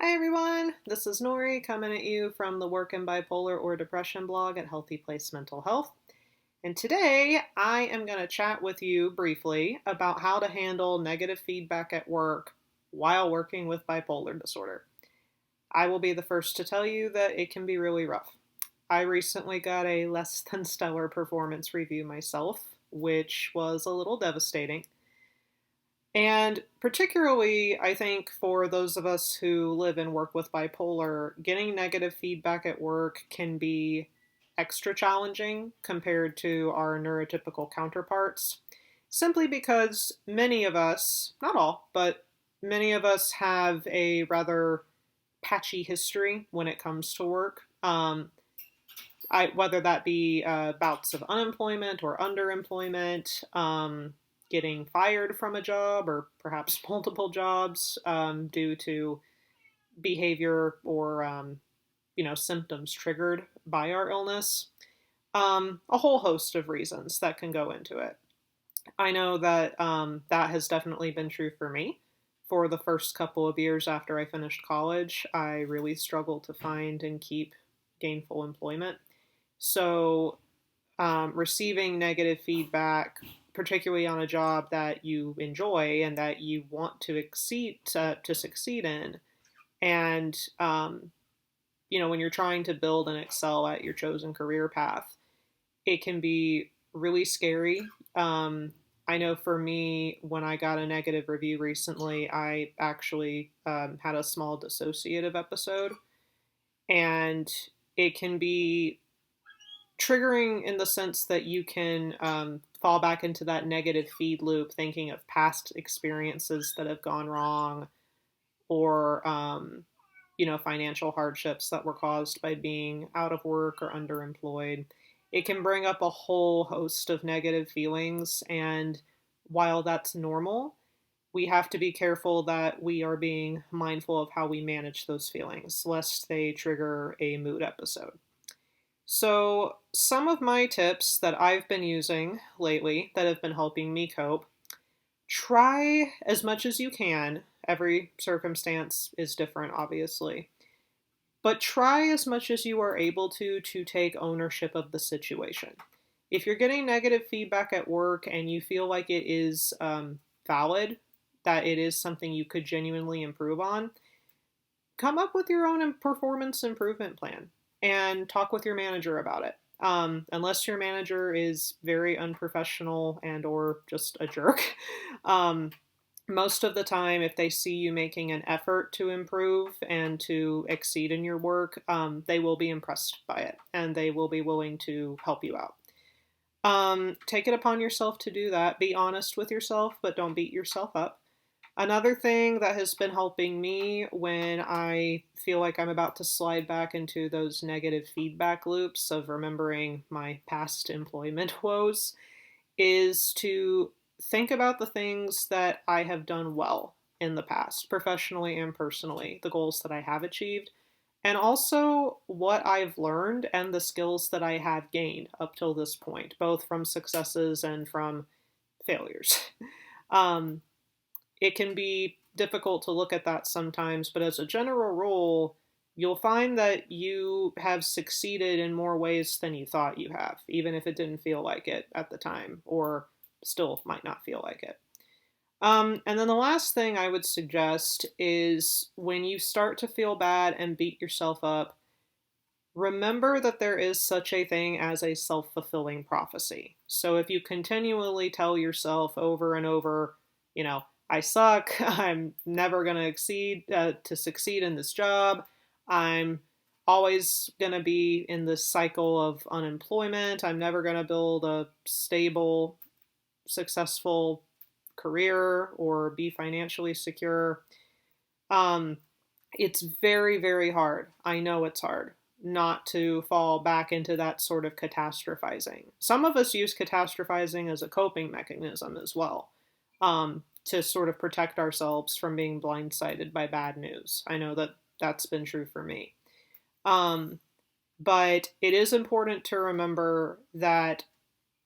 Hi everyone, this is Nori coming at you from the Work in Bipolar or Depression blog at HealthyPlace Mental Health. And today I am going to chat with you briefly about how to handle negative feedback at work while working with bipolar disorder. I will be the first to tell you that it can be really rough. I recently got a less than stellar performance review myself, which was a little devastating. And particularly, I think for those of us who live and work with bipolar, getting negative feedback at work can be extra challenging compared to our neurotypical counterparts, simply because many of us, not all, but many of us have a rather patchy history when it comes to work. Whether that be bouts of unemployment or underemployment, getting fired from a job or perhaps multiple jobs due to behavior or symptoms triggered by our illness. A whole host of reasons that can go into it. I know that that has definitely been true for me. For the first couple of years after I finished college, I really struggled to find and keep gainful employment. So, receiving negative feedback, particularly on a job that you enjoy and that you want to succeed in, and when you're trying to build and excel at your chosen career path, it can be really scary. I know for me, when I got a negative review recently, I actually had a small dissociative episode, and it can be triggering in the sense that you can fall back into that negative feed loop, thinking of past experiences that have gone wrong, or financial hardships that were caused by being out of work or underemployed. It can bring up a whole host of negative feelings, and while that's normal, we have to be careful that we are being mindful of how we manage those feelings, lest they trigger a mood episode. So, some of my tips that I've been using lately that have been helping me cope: try as much as you can. Every circumstance is different, obviously. But try as much as you are able to take ownership of the situation. If you're getting negative feedback at work and you feel like it is valid, that it is something you could genuinely improve on, come up with your own performance improvement plan and talk with your manager about it. Unless your manager is very unprofessional and or just a jerk, most of the time, if they see you making an effort to improve and to exceed in your work, they will be impressed by it and they will be willing to help you out. Take it upon yourself to do that. Be honest with yourself, but don't beat yourself up. Another thing that has been helping me when I feel like I'm about to slide back into those negative feedback loops of remembering my past employment woes is to think about the things that I have done well in the past, professionally and personally, the goals that I have achieved, and also what I've learned and the skills that I have gained up till this point, both from successes and from failures. um, it can be difficult to look at that sometimes, but as a general rule, you'll find that you have succeeded in more ways than you thought you have, even if it didn't feel like it at the time, or still might not feel like it. And then the last thing I would suggest is when you start to feel bad and beat yourself up, remember that there is such a thing as a self-fulfilling prophecy. So if you continually tell yourself over and over, I suck, I'm never going to succeed in this job, I'm always going to be in this cycle of unemployment, I'm never going to build a stable, successful career or be financially secure. Um, it's very, very hard. I know it's hard not to fall back into that sort of catastrophizing. Some of us use catastrophizing as a coping mechanism as well, to sort of protect ourselves from being blindsided by bad news. I know that that's been true for me. But it is important to remember that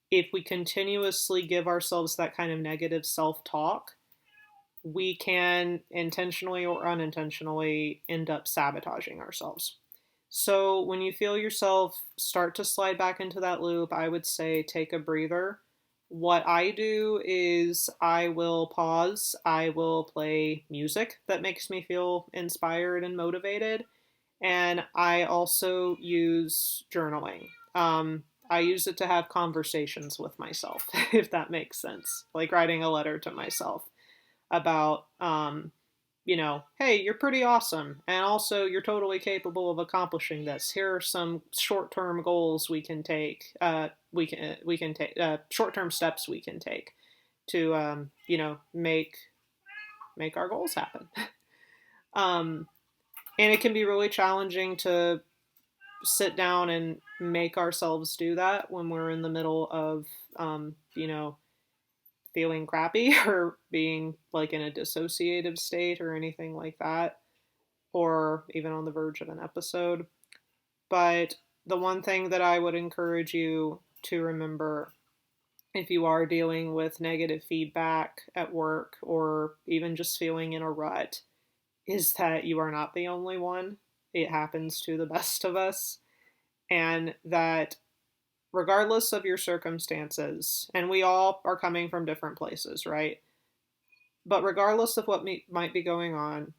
if we continuously give ourselves that kind of negative self-talk, we can intentionally or unintentionally end up sabotaging ourselves. So when you feel yourself start to slide back into that loop, I would say take a breather. What I do is I will pause, I will play music that makes me feel inspired and motivated, and I also use journaling. I use it to have conversations with myself, if that makes sense, like writing a letter to myself about, hey, you're pretty awesome, and also you're totally capable of accomplishing this. Here are some short-term goals we can take. We can take short-term steps we can take to, make our goals happen. um, and it can be really challenging to sit down and make ourselves do that when we're in the middle of, feeling crappy or being like in a dissociative state or anything like that, or even on the verge of an episode. But the one thing that I would encourage you to remember if you are dealing with negative feedback at work or even just feeling in a rut is that you are not the only one. It happens to the best of us. And that regardless of your circumstances, and we all are coming from different places, right? But regardless of what might be going on,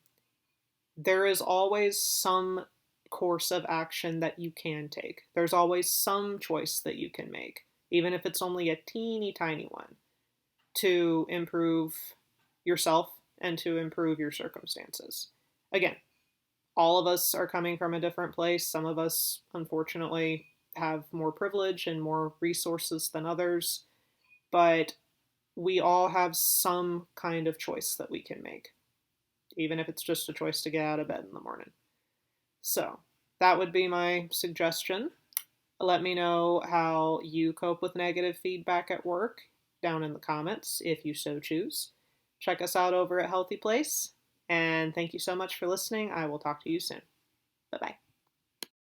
there is always some course of action that you can take. There's always some choice that you can make, even if it's only a teeny tiny one, to improve yourself and to improve your circumstances. Again, all of us are coming from a different place. Some of us, unfortunately, have more privilege and more resources than others, but we all have some kind of choice that we can make, even if it's just a choice to get out of bed in the morning. So that would be my suggestion. Let me know how you cope with negative feedback at work down in the comments if you so choose. Check us out over at HealthyPlace, and thank you so much for listening. I will talk to you soon. Bye-bye.